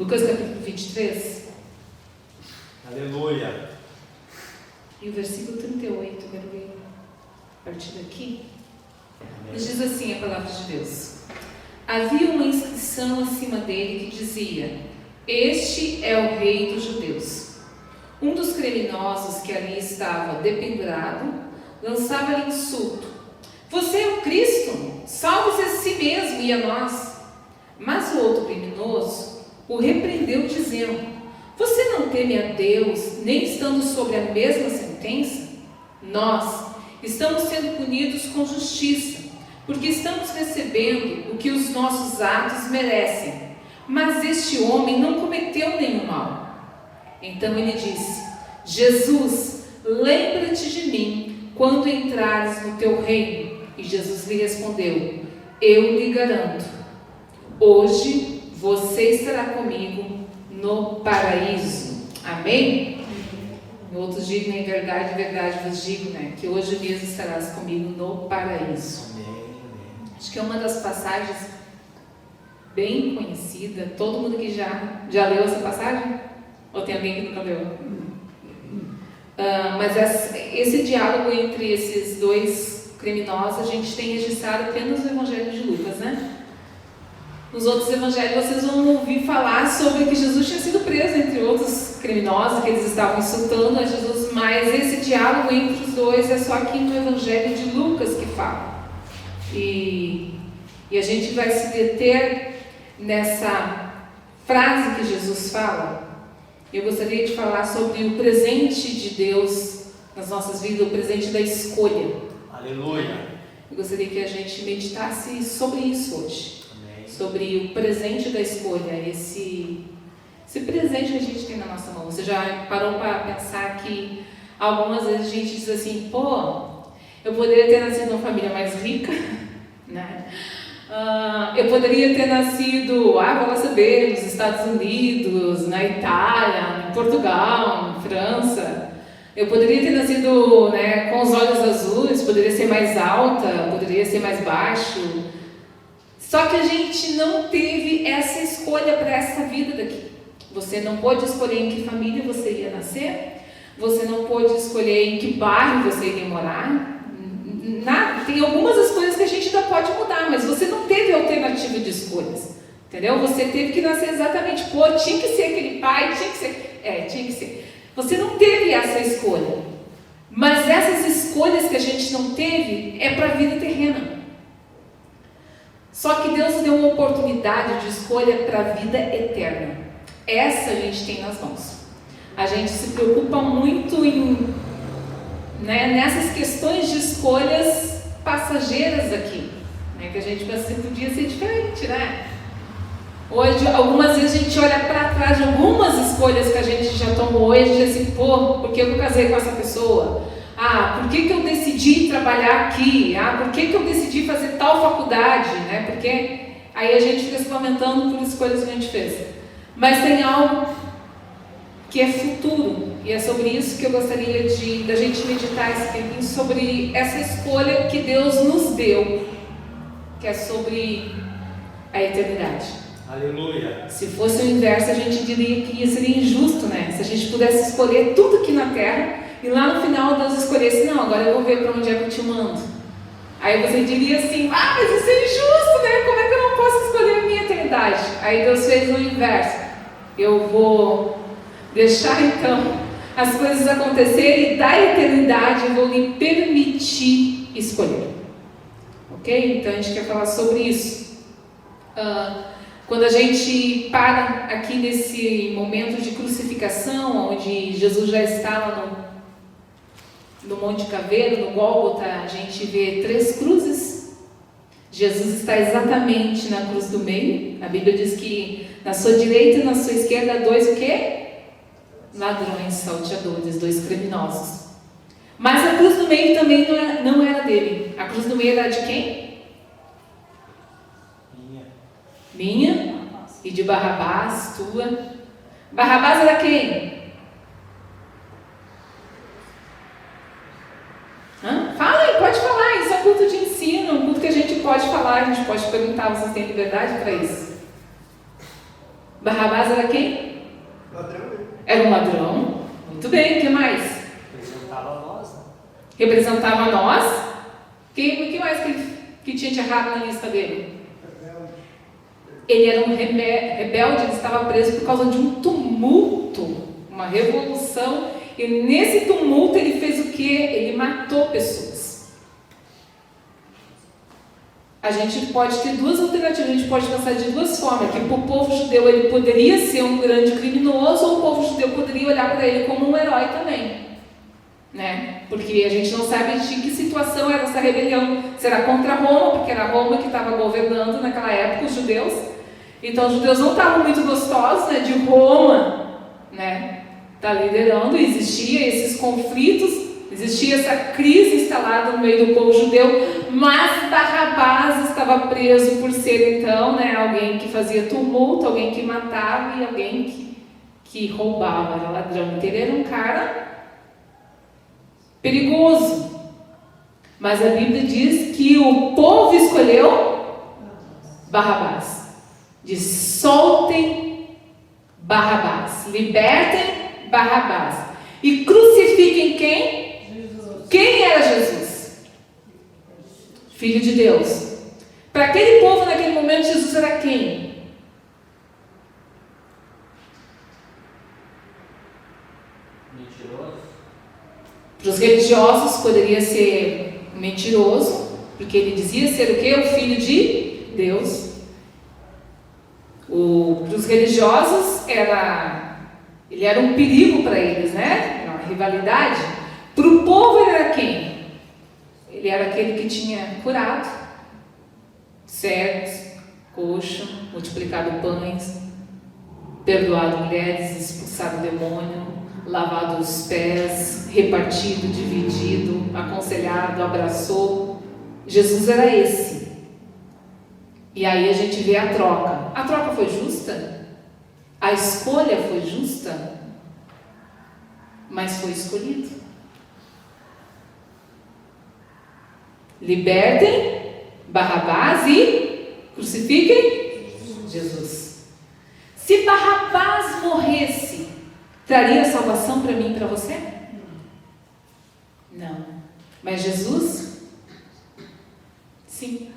Lucas capítulo 23. Aleluia. E o versículo 38, quero ler a partir daqui. Nos diz assim a palavra de Deus: havia uma inscrição acima dele que dizia: este é o rei dos judeus. Um dos criminosos que ali estava dependurado lançava-lhe insulto: você é o Cristo? Salve-se a si mesmo e a nós. Mas o outro criminoso o repreendeu dizendo: você não teme a Deus, nem estando sobre a mesma sentença? Nós estamos sendo punidos com justiça, porque estamos recebendo o que os nossos atos merecem. Mas este homem não cometeu nenhum mal. Então ele disse: Jesus, lembra-te de mim quando entrares no teu reino. E Jesus lhe respondeu: eu lhe garanto, hoje você estará comigo no paraíso. Amém? Outros dizem: em verdade, verdade vos digo, né, que hoje mesmo estarás comigo no paraíso. Amém. Acho que é uma das passagens bem conhecida. Todo mundo que já leu essa passagem? Ou tem alguém que nunca leu? Mas esse diálogo entre esses dois criminosos a gente tem registrado apenas no Evangelho de Lucas, né? Nos outros evangelhos vocês vão ouvir falar sobre que Jesus tinha sido preso entre outros criminosos, que eles estavam insultando a Jesus, mas esse diálogo entre os dois é só aqui no Evangelho de Lucas que fala. E a gente vai se deter nessa frase que Jesus fala. Eu gostaria de falar sobre o presente de Deus nas nossas vidas, o presente da escolha. Aleluia. Eu gostaria que a gente meditasse sobre isso hoje. Sobre o presente da escolha, esse presente que a gente tem na nossa mão. Você já parou para pensar que algumas vezes a gente diz assim: pô, eu poderia ter nascido numa família mais rica, né? Eu poderia ter nascido, vai lá saber, nos Estados Unidos, na Itália, em Portugal, em França. Eu poderia ter nascido, né, com os olhos azuis, poderia ser mais alta, poderia ser mais baixo. Só que a gente não teve essa escolha para essa vida daqui. Você não pôde escolher em que família você ia nascer, você não pôde escolher em que bairro você iria morar. Nada. Tem algumas escolhas que a gente ainda pode mudar, mas você não teve alternativa de escolhas. Entendeu? Você teve que nascer exatamente, pô, tinha que ser aquele pai, tinha que ser. Você não teve essa escolha. Mas essas escolhas que a gente não teve é para a vida terrena. Só que Deus deu uma oportunidade de escolha para a vida eterna. Essa a gente tem nas mãos. A gente se preocupa muito nessas questões de escolhas passageiras aqui, né? Que a gente pensa que podia ser diferente, né? Hoje, algumas vezes a gente olha para trás de algumas escolhas que a gente já tomou hoje e diz assim: pô, por que eu casei com essa pessoa? Por que eu decidi trabalhar aqui? Por que eu decidi fazer tal faculdade? Né? Porque aí a gente fica se lamentando por escolhas que a gente fez. Mas tem algo que é futuro, e é sobre isso que eu gostaria da gente meditar esse tempinho, sobre essa escolha que Deus nos deu, que é sobre a eternidade. Aleluia. Se fosse o inverso, a gente diria que seria injusto, né? Se a gente pudesse escolher tudo aqui na Terra e lá no final Deus escolhesse: não, agora eu vou ver para onde é que eu te mando. Aí você diria assim: mas isso é injusto, né? Como é que eu não posso escolher a minha eternidade? Aí Deus fez o inverso: eu vou deixar então as coisas acontecerem e da eternidade eu vou lhe permitir escolher. Ok? Então a gente quer falar sobre isso. Quando a gente para aqui nesse momento de crucificação, onde Jesus já estava no Monte Caveiro, no Gólgota, a gente vê 3 cruzes. Jesus está exatamente na cruz do meio. A Bíblia diz que na sua direita e na sua esquerda 2 o quê? Ladrões, salteadores, 2 criminosos. Mas a cruz do meio também não era dele. A cruz do meio era de quem? Minha e de Barrabás, tua. Barrabás era quem? Fala aí, pode falar. Isso é um culto de ensino, um culto que a gente pode falar, a gente pode perguntar. Vocês têm liberdade para isso? Barrabás era quem? Ladrão. Era um ladrão. Muito bem, o que mais? Representava nós, né? Representava nós. O que mais que tinha de errado na lista dele? Ele era um rebelde, ele estava preso por causa de um tumulto, uma revolução. E nesse tumulto ele fez o quê? Ele matou pessoas. A gente pode ter duas alternativas, a gente pode pensar de duas formas, que para o povo judeu ele poderia ser um grande criminoso, ou o povo judeu poderia olhar para ele como um herói também, né? Porque a gente não sabe de que situação era essa rebelião, se era contra Roma, porque era Roma que estava governando naquela época os judeus, então os judeus não estavam muito gostosos, né, de Roma, né, tá liderando, e existia esses conflitos, existia essa crise instalada no meio do povo judeu, mas Barrabás estava preso por ser então, né, alguém que fazia tumulto, alguém que matava e alguém que roubava, era ladrão. Então ele era um cara perigoso. Mas a Bíblia diz que o povo escolheu Barrabás. Diz: soltem Barrabás, libertem Barrabás e crucifiquem quem? Jesus. Quem era Jesus? Filho de Deus. Para aquele povo naquele momento, Jesus era quem? Mentiroso. Para os religiosos poderia ser mentiroso, porque ele dizia ser o quê? O Filho de Deus. Para os religiosos ele era um perigo para eles, né? Uma rivalidade. Para o povo ele era quem? Ele era aquele que tinha curado cegos, coxo, multiplicado pães, perdoado mulheres, expulsado demônio, lavado os pés, repartido, dividido, aconselhado, abraçou. Jesus era esse. E aí a gente vê a troca. A troca foi justa? A escolha foi justa? Mas foi escolhido. Libertem Barrabás e crucifiquem Jesus. Se Barrabás morresse, traria salvação para mim e para você? Não. Mas Jesus? Sim.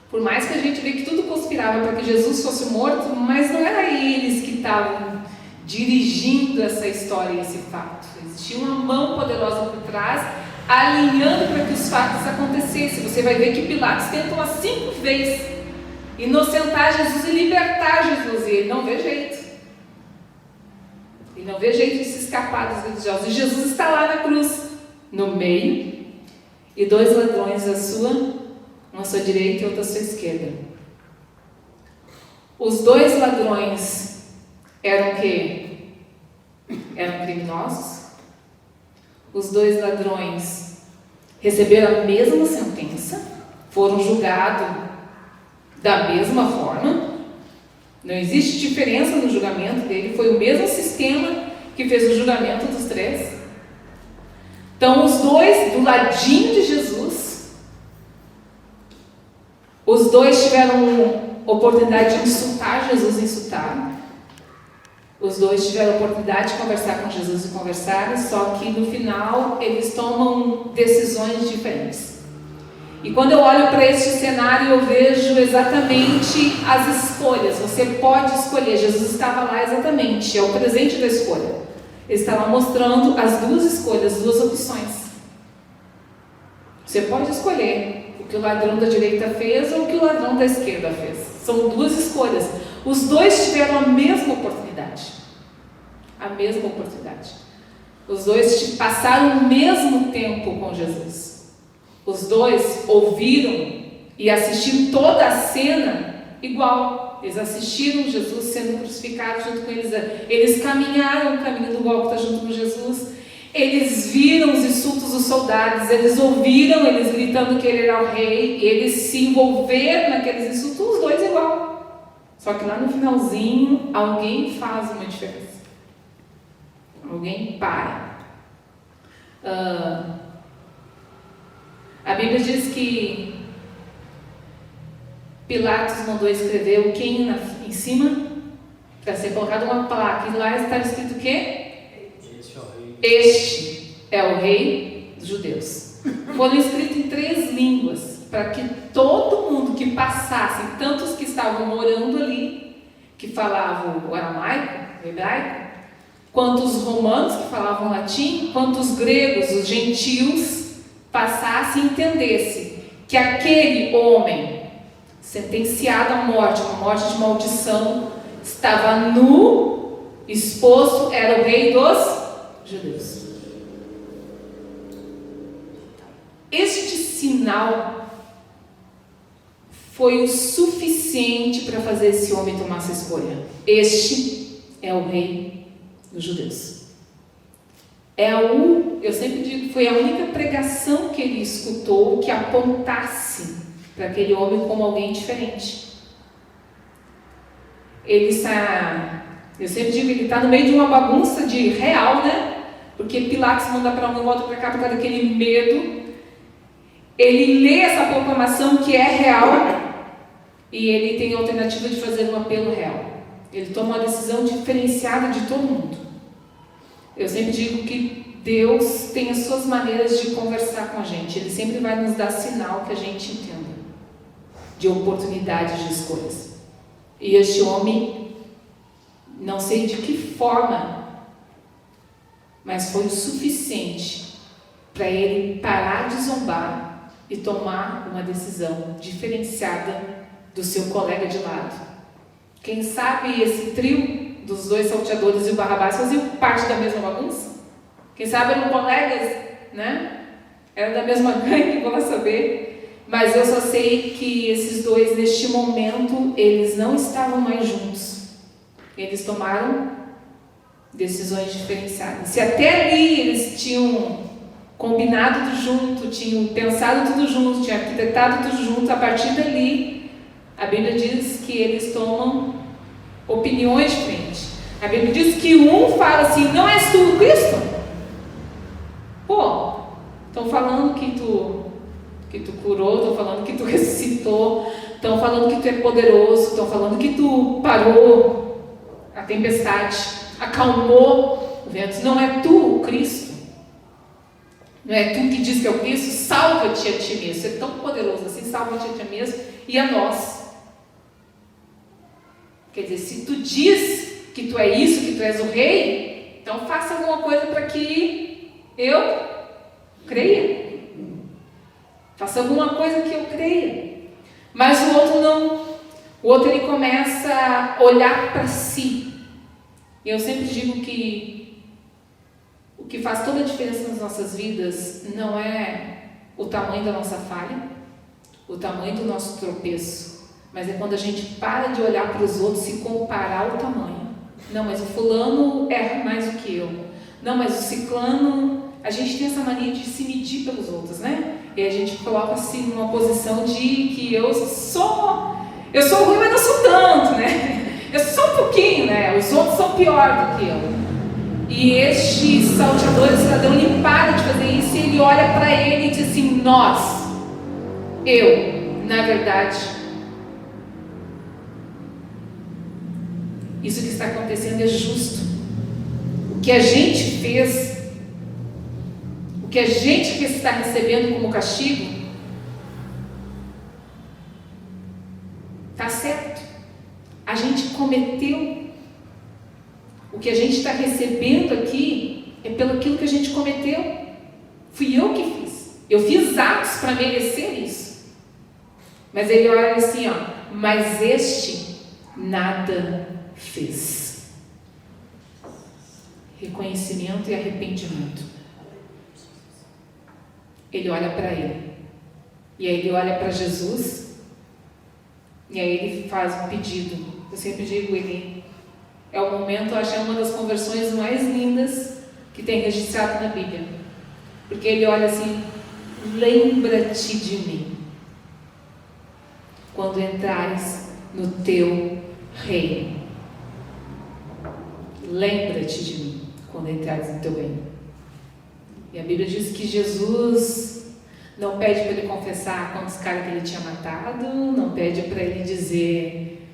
Por mais que a gente vê que tudo conspirava para que Jesus fosse morto, mas não era eles que estavam dirigindo essa história, esse fato. Existia uma mão poderosa por trás, alinhando para que os fatos acontecessem. Você vai ver que Pilatos tentou 5 vezes inocentar Jesus e libertar Jesus, e ele não vê jeito. Ele não vê jeito de se escapar dos religiosos. E Jesus está lá na cruz, no meio, e 2 ladrões um à sua direita e outro à sua esquerda. Os 2 ladrões eram o quê? Eram criminosos. Os 2 ladrões receberam a mesma sentença, foram julgados da mesma forma. Não existe diferença no julgamento dele, foi o mesmo sistema que fez o julgamento dos 3. Então, os 2 do ladinho de Jesus, os 2 tiveram oportunidade de insultar Jesus, insultaram. Os 2 tiveram oportunidade de conversar com Jesus e conversaram, só que no final eles tomam decisões diferentes. E quando eu olho para este cenário, eu vejo exatamente as escolhas. Você pode escolher. Jesus estava lá exatamente, é o presente da escolha. Ele estava mostrando as 2 escolhas, 2 opções. Você pode escolher o que o ladrão da direita fez ou o que o ladrão da esquerda fez. São 2 escolhas. Os 2 tiveram a mesma oportunidade. A mesma oportunidade. Os 2 passaram o mesmo tempo com Jesus. Os 2 ouviram e assistiram toda a cena igual. Eles assistiram Jesus sendo crucificado junto com eles. Eles caminharam o caminho do Gólgota junto com Jesus. Eles viram os insultos dos soldados. Eles ouviram eles gritando que ele era o rei. Eles se envolveram naqueles insultos. Os 2 igual. Só que lá no finalzinho, alguém faz uma diferença. Alguém para. A Bíblia diz que Pilatos mandou escrever o quem em cima? para ser colocada uma placa, e lá está escrito o quê? Este é o rei. Este é o rei dos judeus. Foram escritos em 3 línguas, para que todo mundo que passasse, tanto os que estavam morando ali, que falavam o aramaico, o hebraico, quanto os romanos que falavam latim, quanto os gregos, os gentios, passassem e entendessem que aquele homem sentenciado à morte, uma morte de maldição, estava nu, exposto, era o rei dos judeus. Este sinal foi o suficiente para fazer esse homem tomar essa escolha. Este é o rei dos judeus. Eu sempre digo, foi a única pregação que ele escutou que apontasse para aquele homem como alguém diferente. Eu sempre digo, ele está no meio de uma bagunça de real, né? Porque Pilatos manda para um e volta para cá por causa daquele medo. Ele lê essa proclamação que é real e ele tem a alternativa de fazer um apelo real. Ele toma uma decisão diferenciada de todo mundo. Eu sempre digo que Deus tem as suas maneiras de conversar com a gente. Ele sempre vai nos dar sinal que a gente entenda, de oportunidades de escolhas. E este homem, não sei de que forma, mas foi o suficiente para ele parar de zombar e tomar uma decisão diferenciada do seu colega de lado. Quem sabe esse trio dos 2 salteadores e o Barrabás faziam parte da mesma bagunça? Quem sabe eram colegas, né? Eram da mesma gangue, vou lá saber. Mas eu só sei que esses 2, neste momento, eles não estavam mais juntos. Eles tomaram decisões diferenciadas. Se até ali eles tinham combinado tudo junto, tinham pensado tudo junto, tinham arquitetado tudo junto, a partir dali, a Bíblia diz que eles tomam opiniões diferentes. A Bíblia diz que um fala assim: não és tu o Cristo? Pô, estão falando que tu curou, estão falando que tu ressuscitou, estão falando que tu é poderoso, estão falando que tu parou a tempestade, acalmou o vento. Não é tu o Cristo? Não é tu que diz que é o Cristo? Salva-te a ti mesmo. Você é tão poderoso assim, salva-te a ti mesmo e a nós. Quer dizer, se tu diz que tu é isso, que tu és o rei, então faça alguma coisa para que eu creia. Faça alguma coisa que eu creia. Mas o outro não. O outro, ele começa a olhar para si. E eu sempre digo que o que faz toda a diferença nas nossas vidas não é o tamanho da nossa falha, o tamanho do nosso tropeço, mas é quando a gente para de olhar para os outros e comparar o tamanho. Não, mas o fulano erra mais do que eu. Não, mas o ciclano... A gente tem essa mania de se medir pelos outros, né? E a gente coloca-se numa posição de que eu sou ruim, mas não sou tanto, né? Eu sou só um pouquinho, né? Os outros são pior do que eu. E este salteador, esse cidadão, ele para de fazer isso e ele olha para ele e diz assim: na verdade, isso que está acontecendo é justo. O que a gente fez, o que a gente está recebendo como castigo, está certo. A gente cometeu. O que a gente está recebendo aqui é pelo aquilo que a gente cometeu. Fui eu que fiz. Eu fiz atos para merecer isso. Mas ele olha assim, mas este nada fez. Reconhecimento e arrependimento. Ele olha para ele. E aí ele olha para Jesus. E aí ele faz um pedido. Eu sempre digo, ele é o momento, eu acho que é uma das conversões mais lindas que tem registrado na Bíblia. Porque ele olha assim: lembra-te de mim quando entrares no teu reino. Lembra-te de mim quando entrares no teu reino. E a Bíblia diz que Jesus não pede para ele confessar quantos caras que ele tinha matado, não pede para ele dizer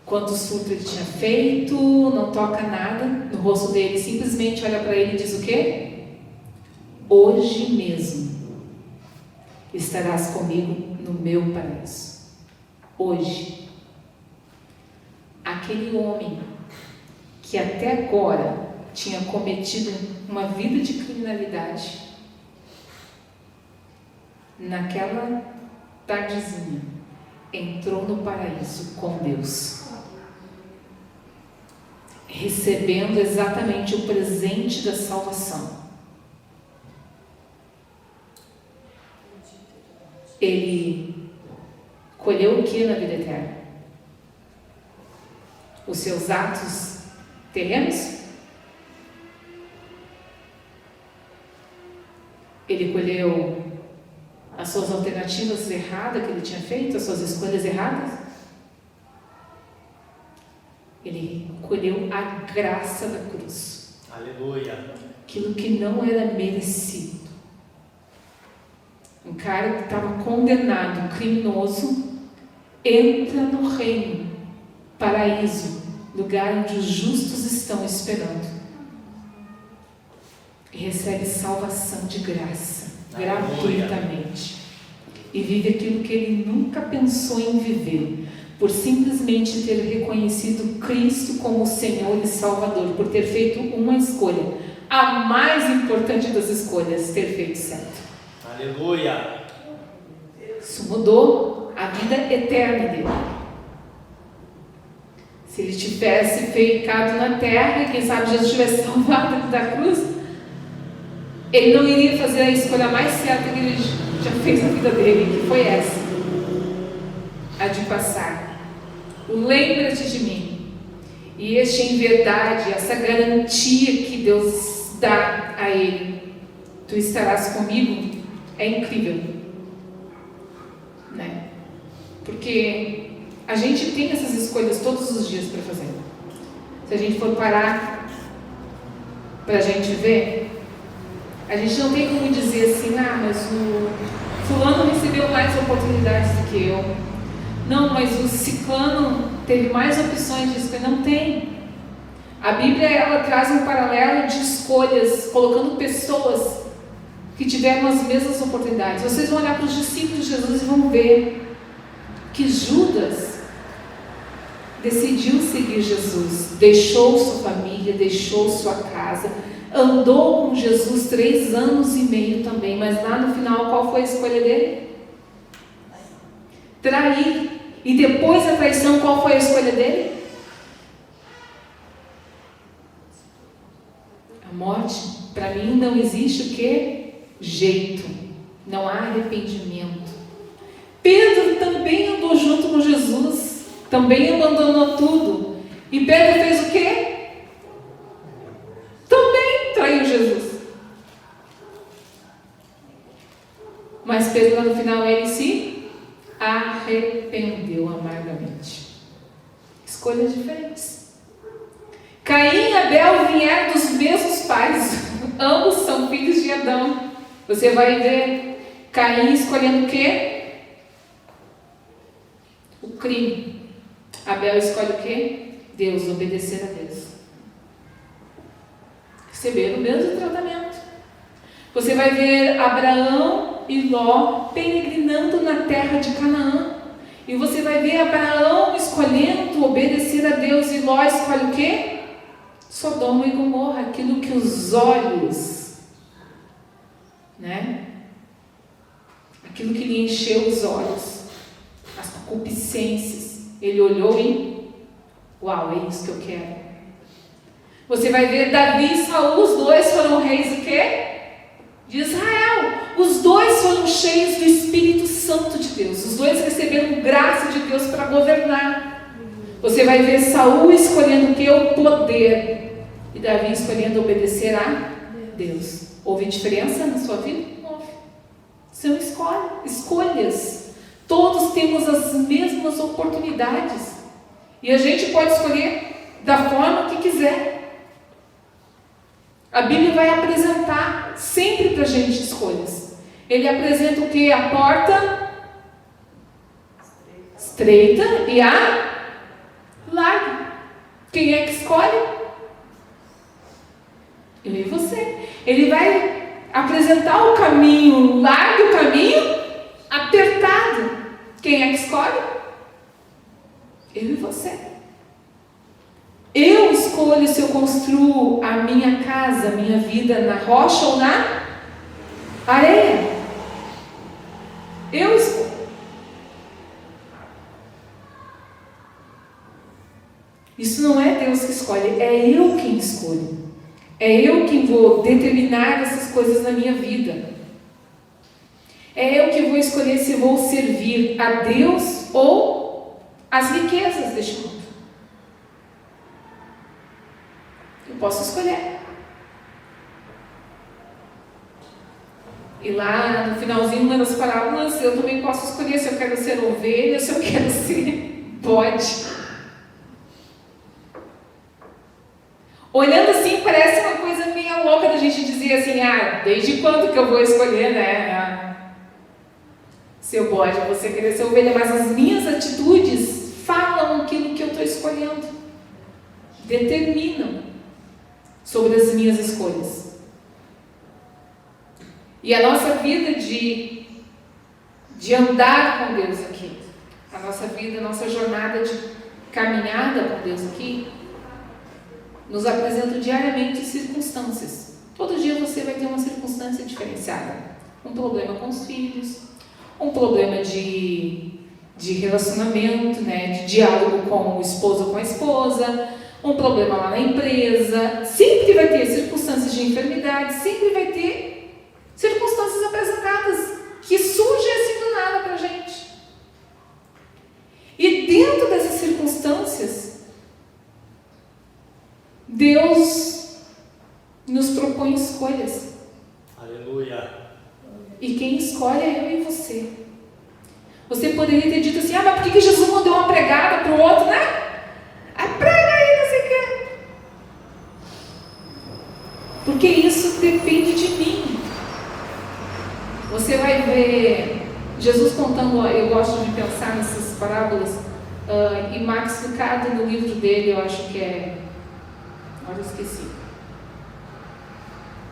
quantos furtos ele tinha feito, não toca nada no rosto dele, simplesmente olha para ele e diz o quê? Hoje mesmo estarás comigo no meu paraíso. Hoje. Aquele homem que até agora tinha cometido uma vida de criminalidade, naquela tardezinha, entrou no paraíso com Deus, recebendo exatamente o presente da salvação. Ele colheu o que na vida eterna? Os seus atos terrenos? Ele colheu as suas alternativas erradas que ele tinha feito, as suas escolhas erradas? Ele colheu a graça da cruz. Aleluia. Aquilo que não era merecido. Um cara que estava condenado, um criminoso, entra no reino, paraíso, lugar onde os justos estão esperando. E recebe salvação de graça, gratuitamente. E vive aquilo que ele nunca pensou em viver, por simplesmente ter reconhecido Cristo como o Senhor e Salvador, por ter feito uma escolha, a mais importante das escolhas, ter feito certo. Aleluia. Isso mudou a vida eterna dele. Se ele tivesse ficado na terra e quem sabe Jesus tivesse salvado ele da cruz, ele não iria fazer a escolha mais certa que ele já fez na vida dele, que foi essa, a de passar. Lembra-te de mim. E este, em verdade, essa garantia que Deus dá a ele, tu estarás comigo, é incrível, né? Porque a gente tem essas escolhas todos os dias para fazer. Se a gente for parar para a gente ver, a gente não tem como dizer assim, mas o fulano recebeu mais oportunidades do que eu. Não, mas o ciclano teve mais opções de escolha. Não tem. A Bíblia, ela traz um paralelo de escolhas, colocando pessoas que tiveram as mesmas oportunidades. Vocês vão olhar para os discípulos de Jesus e vão ver que Judas decidiu seguir Jesus, deixou sua família, deixou sua casa, andou com Jesus 3 anos e meio também, mas lá no final qual foi a escolha dele? Trair. E depois da traição qual foi a escolha dele? A morte. Para mim não existe o que? Jeito, não há arrependimento. Pedro também andou junto com Jesus, também abandonou tudo. E Pedro fez o quê? Também traiu Jesus. Mas Pedro lá no final ele se arrependeu amargamente. Escolhas diferentes. Caim e Abel vieram dos mesmos pais, ambos são filhos de Adão. Você vai ver Caim escolhendo o quê? O crime. Abel escolhe o quê? Deus, obedecer a Deus. Receberam o mesmo tratamento. Você vai ver Abraão e Ló peregrinando na terra de Canaã. E você vai ver Abraão escolhendo obedecer a Deus e Ló escolhe o quê? Sodoma e Gomorra, aquilo que os olhos, né? Aquilo que lhe encheu os olhos, as concupiscências. Ele olhou e, uau, é isso que eu quero. Você vai ver Davi e Saul, os dois foram reis o quê? De Israel. Os dois foram cheios do Espírito Santo de Deus. Os dois receberam graça de Deus para governar. Você vai ver Saul escolhendo o quê? O poder. E Davi escolhendo obedecer a Deus. Houve diferença na sua vida? Não houve. São escolhas. Todos temos as mesmas oportunidades. E a gente pode escolher da forma que quiser. A Bíblia vai apresentar sempre para a gente escolhas. Ele apresenta o que? A porta estreita e a Largue. Quem é que escolhe? Eu e você. Ele vai apresentar o caminho, largue o caminho apertado. Quem é que escolhe? Eu e você. Eu escolho se eu construo a minha casa, a minha vida na rocha ou na areia. Eu escolho. Isso não é Deus que escolhe, é eu quem escolho. É eu quem vou determinar essas coisas na minha vida. É eu que vou escolher se vou servir a Deus ou as riquezas deste mundo. Eu posso escolher. E lá no finalzinho, uma das parábolas, eu também posso escolher se eu quero ser ovelha, se eu quero ser bode. Olhando assim, parece uma coisa meio louca da gente dizer assim, desde quando que eu vou escolher, né? Ser bode, você querer ser ovelha, mas as minhas atitudes falam aquilo que eu estou escolhendo. Determinam sobre as minhas escolhas. E a nossa vida de andar com Deus aqui, a nossa vida, a nossa jornada de caminhada com Deus aqui, nos apresenta diariamente circunstâncias. Todo dia você vai ter uma circunstância diferenciada. Um problema com os filhos, um problema de relacionamento, né, de diálogo com o esposo ou com a esposa, um problema lá na empresa. Sempre vai ter circunstâncias de enfermidade, sempre vai ter circunstâncias apresentadas que surgem assim do nada para a gente. E dentro dessas circunstâncias, Deus nos propõe escolhas. Aleluia. E quem escolhe é eu e você. Você poderia ter dito assim, mas por que Jesus não deu uma pregada para o outro, né? Prega aí, não sei o quê. Porque isso depende de mim. Você vai ver Jesus contando, eu gosto de pensar nessas parábolas, e Max Lucado, no livro dele, eu acho que é... Agora eu esqueci.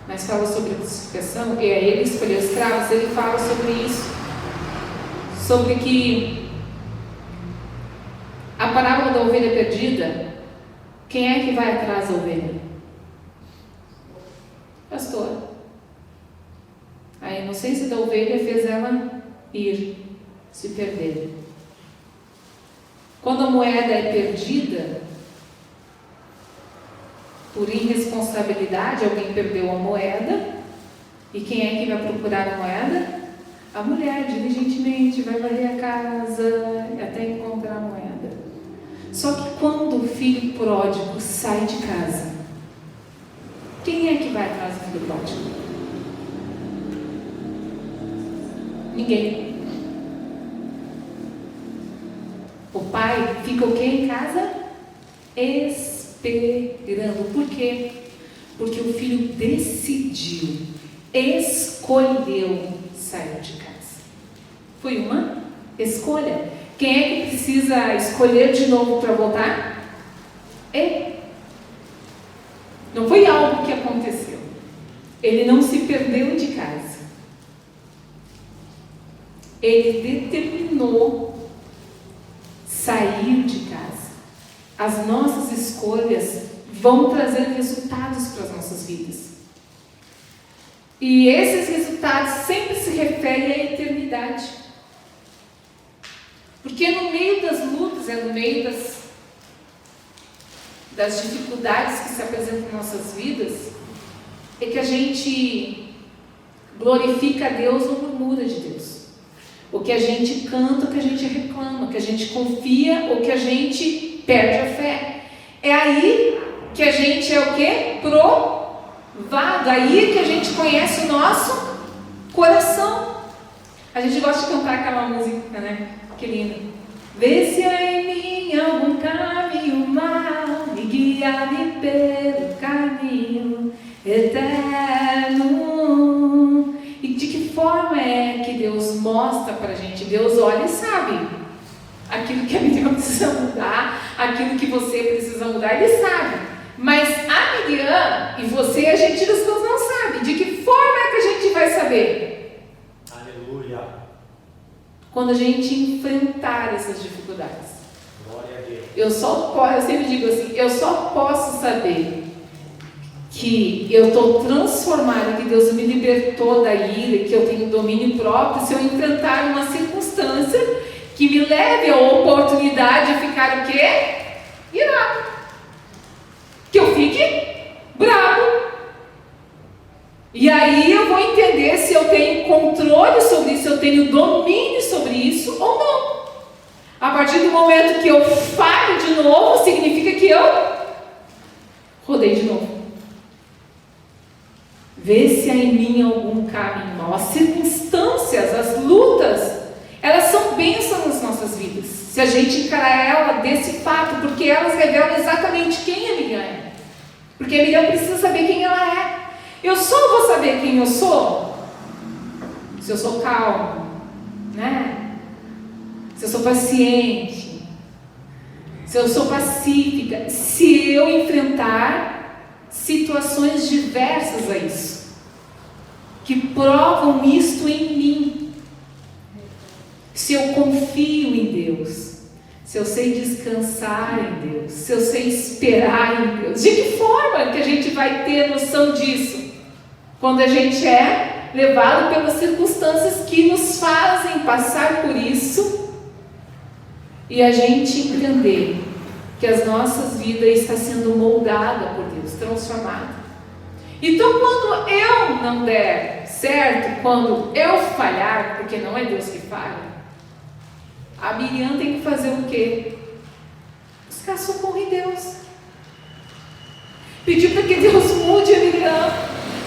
Mas fala sobre a crucificação, e aí ele escolheu escravos, ele fala sobre isso. Sobre que a parábola da ovelha perdida, quem é que vai atrás da ovelha? Pastor. A inocência da ovelha fez ela ir, se perder. Quando a moeda é perdida, por irresponsabilidade, alguém perdeu a moeda, e quem é que vai procurar a moeda? A mulher, diligentemente, vai varrer a casa até encontrar a moeda. Só que quando o filho pródigo sai de casa, quem é que vai atrás do filho pródigo? Ninguém. O pai fica o quê em casa? Esperando. Por quê? Porque o filho decidiu, escolheu sair de casa. Foi uma escolha. Quem é que precisa escolher de novo para voltar? Ele. Não foi algo que aconteceu. Ele não se perdeu de casa. Ele determinou sair de casa. As nossas escolhas vão trazer resultados para as nossas vidas. E esses resultados sempre se referem à eternidade. Porque no meio das lutas, no meio das dificuldades que se apresentam em nossas vidas, é que a gente glorifica a Deus ou murmura de Deus. O que a gente canta, o que a gente reclama, o que a gente confia, ou que a gente perde a fé. É aí que a gente é o quê? Provado. Aí que a gente conhece o nosso coração. A gente gosta de cantar aquela música, né? Que linda. Vê se há em mim algum caminho mau, e guia-me pelo caminho eterno. E de que forma é que Deus mostra pra gente? Deus olha e sabe aquilo que a minha precisa mudar, aquilo que você precisa mudar, Ele sabe. Mas a Miriam e você, a gente não sabe. De que forma é que a gente vai saber? Aleluia. Quando a gente enfrentar essas dificuldades. Glória a Deus. Eu sempre digo assim, eu só posso saber que eu estou transformada, que Deus me libertou da ira, que eu tenho domínio próprio, se eu enfrentar uma circunstância que me leve a oportunidade de ficar o quê? Irado. Que eu fique bravo. E aí eu vou entender se eu tenho controle sobre isso, se eu tenho domínio sobre isso ou não. A partir do momento que eu falho de novo, significa que eu rodei de novo. Vê se há em mim algum caminho mau. As circunstâncias, as lutas, elas são bênçãos nas nossas vidas. Se a gente encarar ela desse fato, porque elas revelam exatamente quem a Miriam é. Porque a Miriam precisa saber quem ela é. Eu só vou saber quem eu sou se eu sou calmo, né? Se eu sou paciente, se eu sou pacífica, se eu enfrentar situações diversas a isso, que provam isto em mim. Se eu confio em Deus, se eu sei descansar em Deus, se eu sei esperar em Deus, de que forma que a gente vai ter noção disso? Quando a gente é levado pelas circunstâncias que nos fazem passar por isso e a gente entender que as nossas vidas estão sendo moldadas por Deus, transformadas. Então, quando eu não der certo, quando eu falhar, porque não é Deus que falha, a Miriam tem que fazer o quê? Buscar socorro em Deus. Pedir para que Deus mude a Miriam.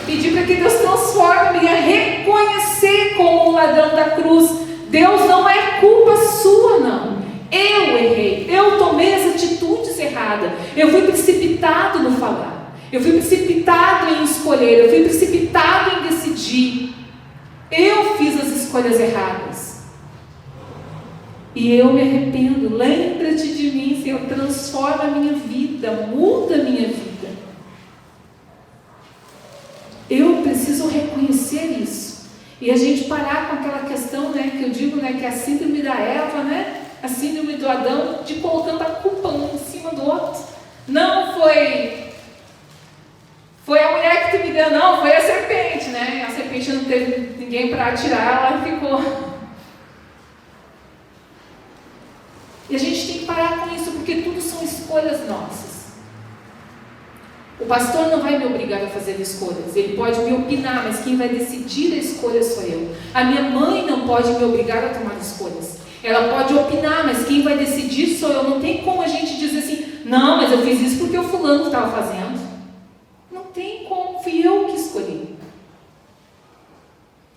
Pedir para que Deus transforme a Miriam. Reconhecer como o ladrão da cruz. Deus, não é culpa sua, não. Eu errei. Eu tomei as atitudes erradas. Eu fui precipitado no falar. Eu fui precipitado em escolher. Eu fui precipitado em decidir. Eu fiz as escolhas erradas. E eu me arrependo. Lembra-te de mim, Senhor. Transforma a minha vida. Muda a minha vida. Eu preciso reconhecer isso. E a gente parar com aquela questão, né, que eu digo, né, que é a síndrome da Eva, né, a síndrome do Adão, de colocando a culpa um em cima do outro. Não foi a mulher que te me deu, não, foi a serpente, né? A serpente não teve ninguém para atirar, ela ficou. E a gente tem que parar com isso, porque tudo são escolhas nossas. O pastor não vai me obrigar a fazer escolhas. Ele pode me opinar, mas quem vai decidir a escolha sou eu. A minha mãe não pode me obrigar a tomar escolhas. Ela pode opinar, mas quem vai decidir sou eu. Não tem como a gente dizer assim, não, mas eu fiz isso porque o fulano estava fazendo. Não tem como, fui eu que escolhi.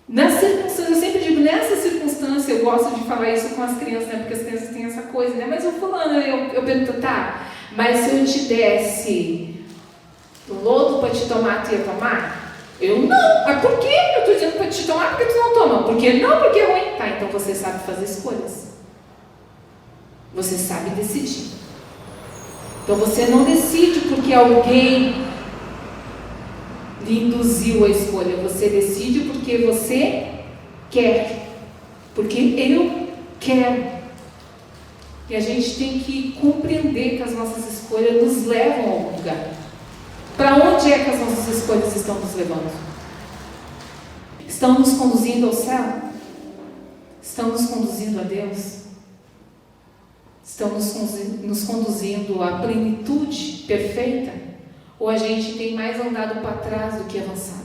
Nas circunstâncias, eu sempre digo, nessa circunstância, eu gosto de falar isso com as crianças, né? Porque as crianças têm essa coisa, né? Mas o fulano, eu pergunto, tá, mas se eu te desse lodo para te tomar, tu ia tomar? Eu não. Mas por que eu estou dizendo para te tomar? Porque tu não toma? Porque não, porque é ruim. Tá, então você sabe fazer escolhas. Você sabe decidir. Então você não decide porque alguém lhe induziu a escolha. Você decide porque você quer. Porque eu quero. E a gente tem que compreender que as nossas escolhas nos levam a algum lugar. Para onde é que as nossas escolhas estão nos levando? Estão nos conduzindo ao céu? Estão nos conduzindo a Deus? Estão nos conduzindo à plenitude perfeita? Ou a gente tem mais andado para trás do que avançado?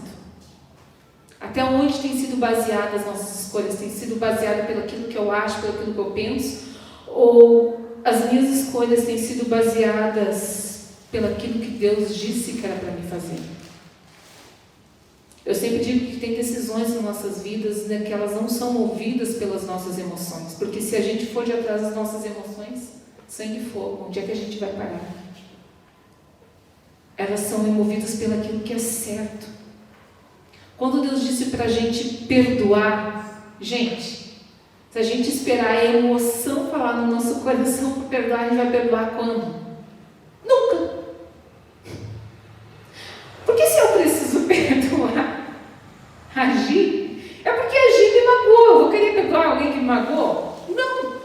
Até onde tem sido baseadas as nossas escolhas? Tem sido baseada pelo aquilo que eu acho, pelo aquilo que eu penso? Ou as minhas escolhas têm sido baseadas pelo aquilo que Deus disse que era para mim fazer? Eu sempre digo que tem decisões nas nossas vidas, né, que elas não são movidas pelas nossas emoções, porque se a gente for de atrás das nossas emoções, sangue e fogo, onde é que a gente vai parar? Elas são movidas pelo aquilo que é certo. Quando Deus disse para a gente perdoar, gente, Se a gente esperar a emoção falar no nosso coração para perdoar, a gente vai perdoar quando? Nunca. Porque se eu preciso perdoar, agir, é porque agir me magoou. Eu vou querer perdoar alguém que me magoou? Não.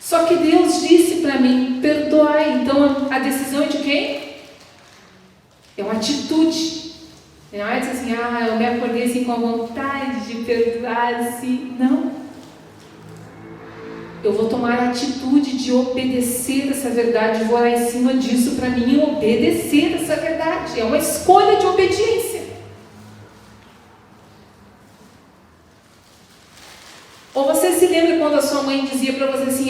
Só que Deus disse para mim, perdoai. Então a decisão é de quem? É uma atitude. Não é dizer assim, eu me acordei assim com a vontade de perdoar, assim. Não. Eu vou tomar a atitude de obedecer essa verdade, vou orar em cima disso para mim obedecer essa verdade. É uma escolha de obediência. Ou você se lembra quando a sua mãe dizia para você assim,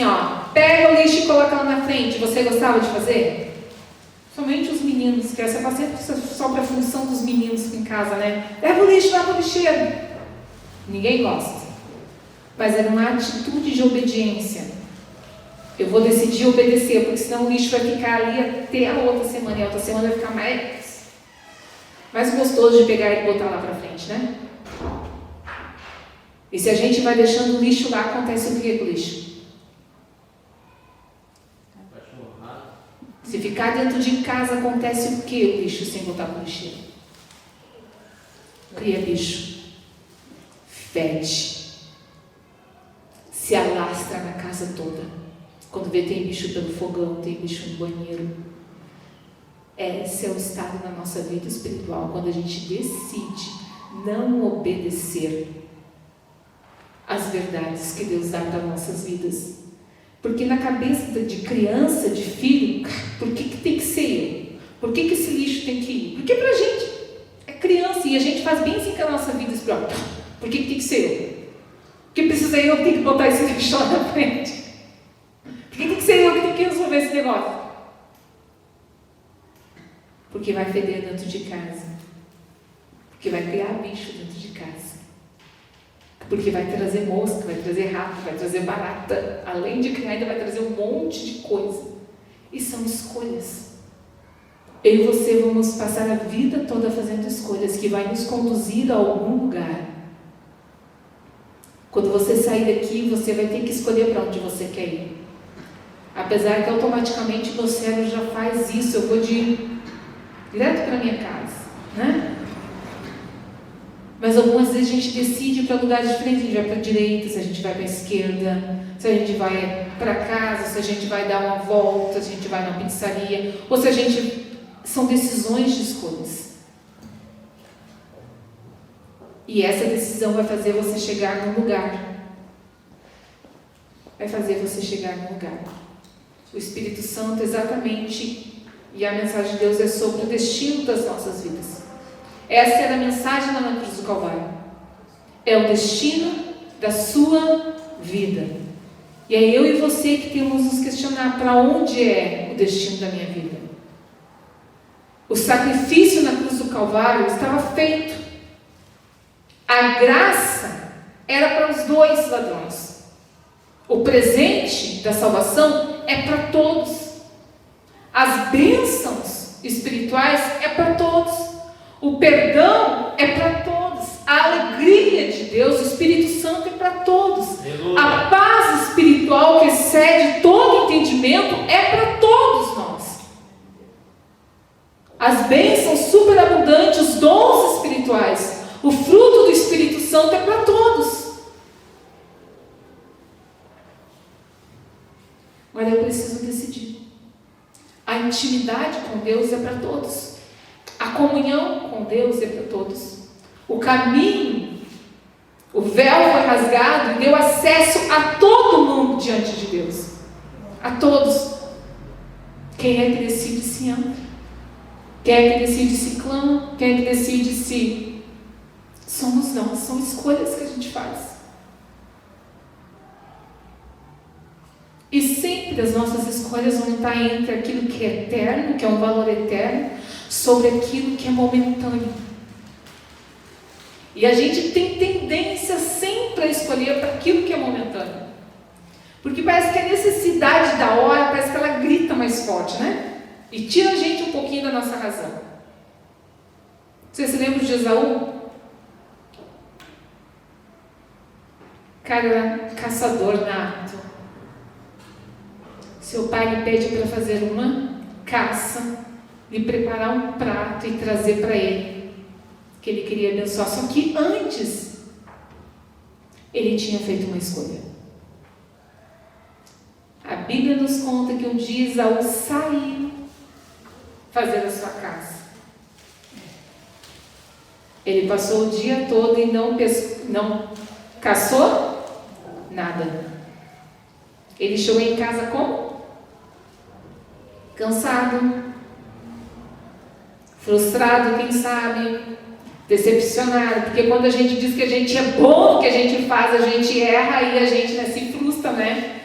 pega o lixo e coloca lá na frente, você gostava de fazer? Somente os meninos, que essa faz sempre só para a função dos meninos em casa, né? Leva o lixo lá para o lixeiro. Ninguém gosta. Mas era uma atitude de obediência. Eu vou decidir obedecer, porque senão o lixo vai ficar ali até a outra semana. E a outra semana vai ficar mais gostoso de pegar e botar lá para frente, né? E se a gente vai deixando o lixo lá, acontece o que com o lixo? Se ficar dentro de casa, acontece o que o lixo sem botar para o lixeiro? Cria bicho. Fede. Se alastra na casa toda. Quando vê, tem bicho pelo fogão, tem bicho no banheiro. Esse é o estado da nossa vida espiritual, quando a gente decide não obedecer às verdades que Deus dá para nossas vidas. Porque na cabeça de criança, de filho, por que tem que ser eu? Por que esse lixo tem que ir? Porque pra gente é criança e a gente faz bem assim com a nossa vida espiritual. Por que tem que ser eu? Porque precisa eu que tenho que botar esse lixo lá na frente? Por que tem que ser eu que tenho que resolver esse negócio? Porque vai feder dentro de casa. Porque vai criar bicho dentro de casa. Porque vai trazer mosca, vai trazer rato, vai trazer barata. Além de criar, ainda vai trazer um monte de coisa. E são escolhas. Eu e você vamos passar a vida toda fazendo escolhas que vai nos conduzir a algum lugar. Quando você sair daqui, você vai ter que escolher para onde você quer ir. Apesar que automaticamente o meu cérebro já faz isso. Eu vou direto para minha casa, né? Mas algumas vezes a gente decide para lugares diferentes. A gente vai para a direita, se a gente vai para a esquerda, se a gente vai para casa, se a gente vai dar uma volta, se a gente vai numa pizzaria, ou se a gente... São decisões de escolhas. E essa decisão vai fazer você chegar num lugar. Vai fazer você chegar num lugar. O Espírito Santo exatamente, e a mensagem de Deus é sobre o destino das nossas vidas. Essa era a mensagem lá na cruz do Calvário. É o destino da sua vida. E é eu e você que temos que nos questionar para onde é o destino da minha vida. O sacrifício na cruz do Calvário estava feito. A graça era para os dois ladrões. O presente da salvação é para todos. As bênçãos espirituais é para todos. O perdão é para todos. A alegria de Deus, o Espírito Santo é para todos. Aleluia. A paz espiritual que excede todo entendimento é para todos nós. As bênçãos superabundantes, os dons espirituais, o fruto do Espírito Santo é para todos. Mas eu preciso decidir. A intimidade com Deus é para todos. A comunhão com Deus é para todos. O caminho, o véu foi rasgado e deu acesso a todo mundo diante de Deus. A todos. Quem é que decide se ama? Quem é que decide se clama? Quem é que decide se... Somos nós, são escolhas que a gente faz. E sempre as nossas escolhas vão estar entre aquilo que é eterno, que é um valor eterno, sobre aquilo que é momentâneo. E a gente tem tendência sempre a escolher para aquilo que é momentâneo. Porque parece que a necessidade da hora, parece que ela grita mais forte, né? E tira a gente um pouquinho da nossa razão. Você se lembra de Esaú? cara era caçador nato. Seu pai lhe pede para fazer uma caça, lhe preparar um prato e trazer para ele, que ele queria abençoar. Só que antes, ele tinha feito uma escolha. A Bíblia nos conta que um dia Esaú saiu fazer a sua caça. Ele passou o dia todo e não caçou nada. Ele chegou em casa como? Cansado, frustrado, quem sabe, decepcionado, porque quando a gente diz que a gente é bom no que a gente faz, a gente erra e a gente se frustra, né?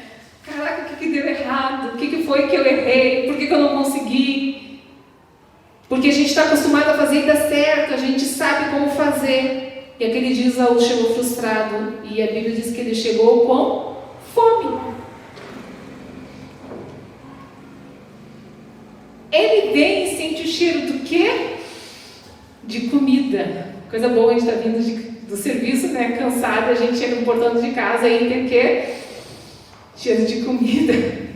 Caraca, o que deu errado? O que foi que eu errei? Por que eu não consegui? Porque a gente está acostumado a fazer e dá certo, a gente sabe como fazer. E aquele dia Esaú chegou frustrado e a Bíblia diz que ele chegou com fome. Ele vem e sente o cheiro do quê? De comida. Coisa boa, a gente está vindo do serviço, né? Cansado, a gente chega no portão de casa e tem o quê? Cheiro de comida.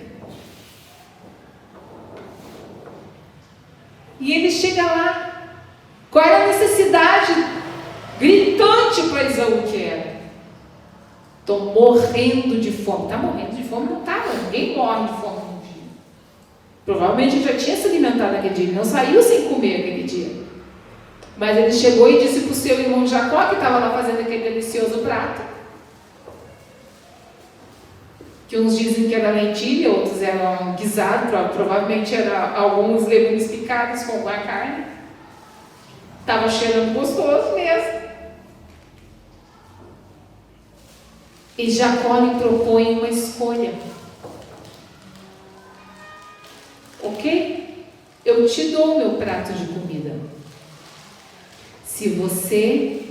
E ele chega lá. Qual era a necessidade gritante para Esaú que era? Estou morrendo de fome. Está morrendo de fome? Não estava. Ninguém morre de fome no dia. Provavelmente ele já tinha se alimentado naquele dia. Ele não saiu sem comer aquele dia. Mas ele chegou e disse para o seu irmão Jacó, que estava lá fazendo aquele delicioso prato, que uns dizem que era lentilha, outros eram guisado, provavelmente eram alguns legumes picados com a carne. Estava cheirando gostoso mesmo. E Jacó lhe propõe uma escolha. Ok? Eu te dou meu prato de comida. Se você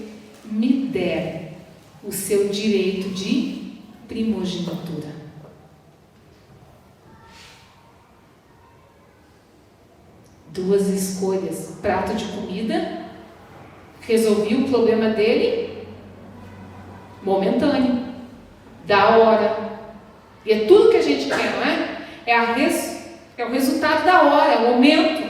me der o seu direito de primogenitura. Duas escolhas. Prato de comida. Resolvi o problema dele. Momentâneo. Da hora. E é tudo que a gente quer, não é? É o resultado da hora, é o momento.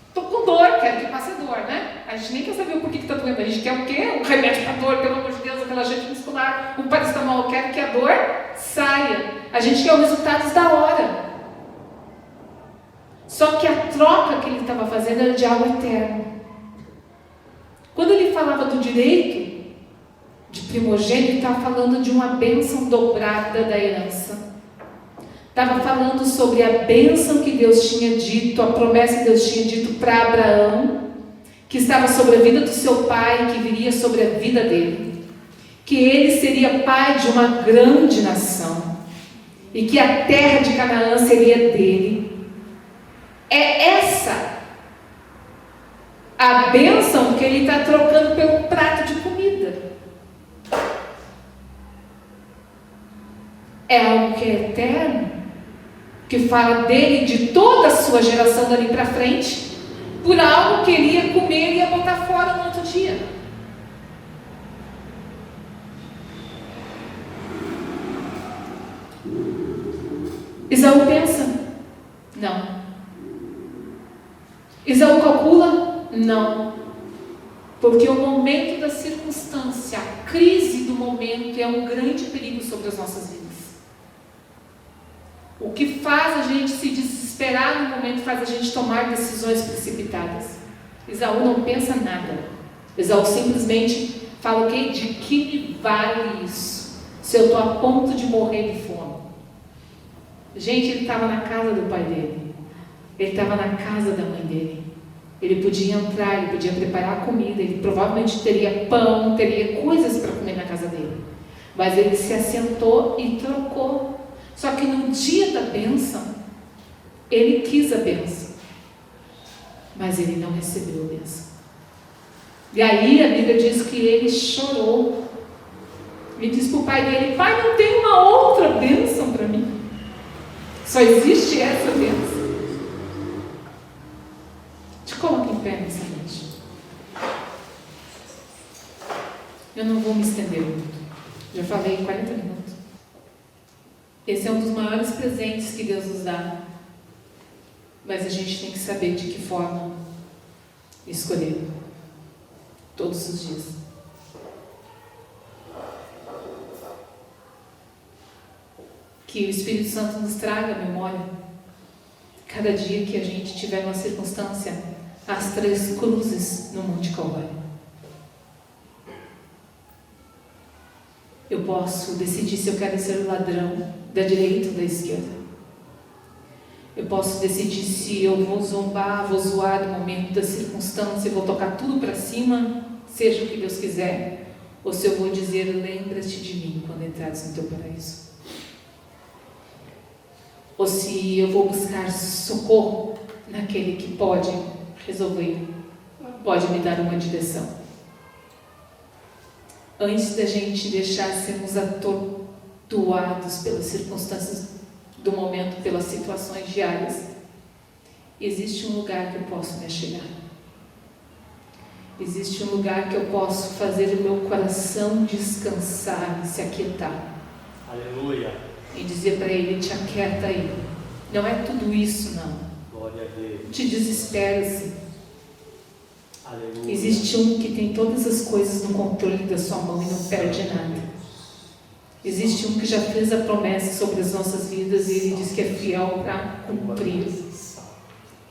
Estou com dor, quero que passe a dor, né? A gente nem quer saber o porquê que está doendo. A gente quer o quê? Um remédio para dor, pelo amor de Deus, um relaxante muscular, um paracetamol. Eu quero que a dor saia. A gente quer os resultados da hora. Só que a troca que ele estava fazendo era de algo eterno. Quando ele falava do direito de primogênito, ele estava falando de uma bênção dobrada da herança. Estava falando sobre a bênção que Deus tinha dito, a promessa que Deus tinha dito para Abraão, que estava sobre a vida do seu pai, que viria sobre a vida dele, que ele seria pai de uma grande nação e que a terra de Canaã seria dele. É essa a bênção que ele está trocando pelo prato de comida. É algo que é eterno, que fala dele, de toda a sua geração dali para frente, por algo que ele ia comer e ia botar fora no outro dia. Esaú pensa? Não. Esaú calcula? Não. Porque o momento da circunstância, a crise do momento é um grande perigo sobre as nossas vidas. O que faz a gente se desesperar no momento faz a gente tomar decisões precipitadas. Esaú não pensa nada. Esaú simplesmente fala o quê? De que me vale isso? Se eu estou a ponto de morrer de fome. Gente, ele estava na casa do pai dele. Ele estava na casa da mãe dele. Ele podia entrar, ele podia preparar comida, ele provavelmente teria pão, teria coisas para comer na casa dele. Mas ele se assentou e trocou. Só que no dia da bênção, ele quis a bênção, mas ele não recebeu a bênção. E aí a Bíblia diz que ele chorou. Ele disse para o pai dele: pai, não tem uma outra bênção para mim. Só existe essa bênção. Te coloque em pé nessa noite. Eu não vou me estender muito. Já falei 40 minutos. Esse é um dos maiores presentes que Deus nos dá. Mas a gente tem que saber de que forma escolher. Todos os dias. Que o Espírito Santo nos traga à memória. Cada dia que a gente tiver uma circunstância, as 3 cruzes no Monte Calvário. Eu posso decidir se eu quero ser o ladrão da direita ou da esquerda. Eu posso decidir se eu vou zombar, vou zoar no momento da circunstância, vou tocar tudo para cima, seja o que Deus quiser, ou se eu vou dizer, lembra-te de mim quando entrares no teu paraíso. Ou se eu vou buscar socorro naquele que pode resolver, pode me dar uma direção. Antes da gente deixar sermos atordoados pelas circunstâncias do momento, pelas situações diárias, existe um lugar que eu posso me achegar. Existe um lugar que eu posso fazer o meu coração descansar e se aquietar. Aleluia. E dizer para ele, te aquieta aí. Não é tudo isso, não. Glória a Deus. Te desespera-se. Aleluia. Existe um que tem todas as coisas no controle da sua mão e não perde nada. Existe um que já fez a promessa sobre as nossas vidas e ele diz que é fiel para cumprir.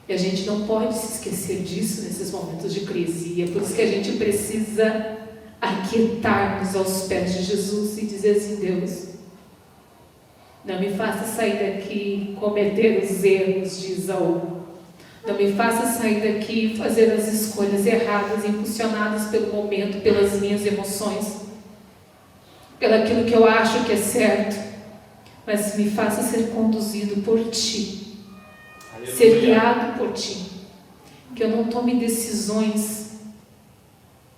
E a gente não pode se esquecer disso nesses momentos de crise. E é por isso que a gente precisa aquietar-nos aos pés de Jesus e dizer assim, Deus, não me faça sair daqui e cometer os erros de Isaú. Não me faça sair daqui e fazer as escolhas erradas, impulsionadas pelo momento, pelas minhas emoções, pelaquilo que eu acho que é certo, mas me faça ser conduzido por Ti, Aleluia. ser guiado por Ti, que eu não tome decisões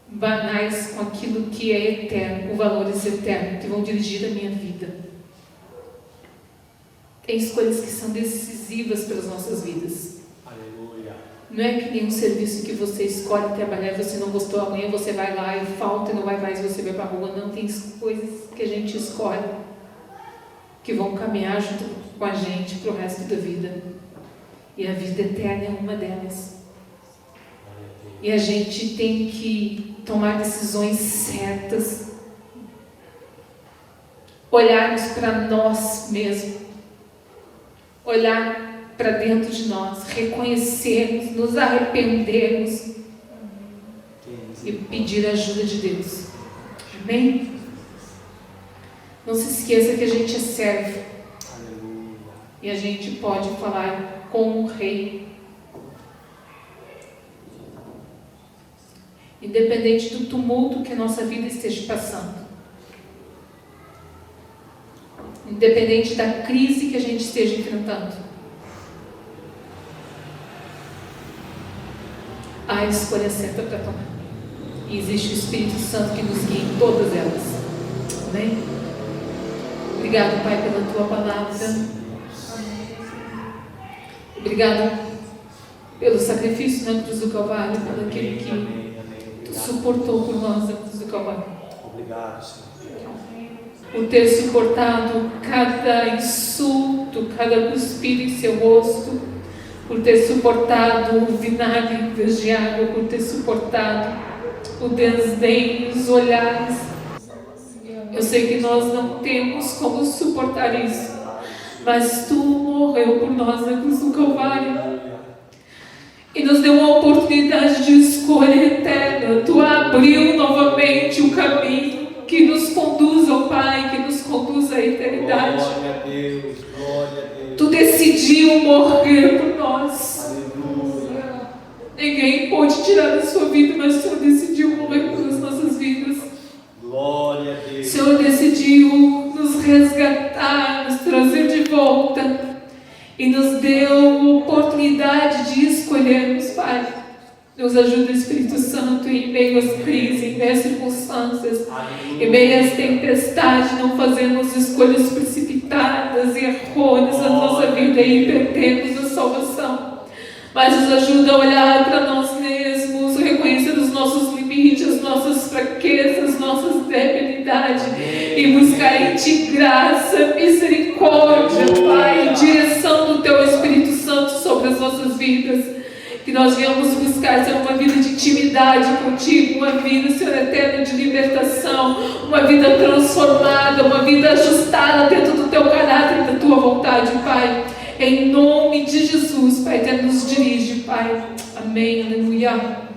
banais com aquilo que é eterno, com valores eternos, que vão dirigir a minha vida. Tem escolhas que são decisivas para as nossas vidas. Aleluia. Não é que nem um serviço que você escolhe trabalhar e você não gostou, amanhã você vai lá e falta e não vai mais, você vai para a rua. Não, tem coisas que a gente escolhe que vão caminhar junto com a gente para o resto da vida. E a vida eterna é uma delas. E a gente tem que tomar decisões certas, olharmos para nós mesmos, olhar para dentro de nós, reconhecermos, nos arrependermos e pedir a ajuda de Deus. Amém? Não se esqueça que a gente é servo. Aleluia. E a gente pode falar com o Rei. Independente do tumulto que a nossa vida esteja passando. Independente da crise que a gente esteja enfrentando. Há a escolha certa para tomar. E existe o Espírito Santo que nos guia em todas elas. Amém? Obrigado, Pai, pela Tua palavra. Obrigado pelo sacrifício na cruz do Calvário, pelo aquele que Tu suportou por nós na cruz do Calvário. Obrigado, Senhor. Por ter suportado cada insulto, cada cuspir em seu rosto, por ter suportado o vinagre em vez de água, por ter suportado o desdém, os olhares. Eu sei que nós não temos como suportar isso, mas Tu morreu por nós na cruz do Calvário e nos deu uma oportunidade de escolha eterna. Tu abriu novamente o caminho que nos conduz ao Pai, que nos conduz à eternidade. Glória a Deus, glória a Deus. Tu decidiu morrer por nós. Aleluia. Ninguém pôde tirar da sua vida, mas o Senhor decidiu morrer pelas nossas vidas. Glória a O Deus. Senhor decidiu nos resgatar, nos trazer de volta e nos deu a oportunidade de escolhermos, Pai. Nos ajuda, Espírito Santo, em meio às crises, em meio às circunstâncias, em meio às tempestades, não fazermos escolhas precipitadas e errôneas na nossa vida e perdemos a salvação. Mas nos ajuda a olhar para nós mesmos, reconhecer os nossos limites dirige as nossas fraquezas, nossas debilidades e buscar em Ti graça, misericórdia, Pai, direção do Teu Espírito Santo sobre as nossas vidas. Que nós venhamos buscar, Senhor, uma vida de intimidade contigo, uma vida, Senhor, eterna de libertação, uma vida transformada, uma vida ajustada dentro do Teu caráter e da Tua vontade, Pai. Em nome de Jesus, Pai, até nos dirige, Pai. Amém, aleluia.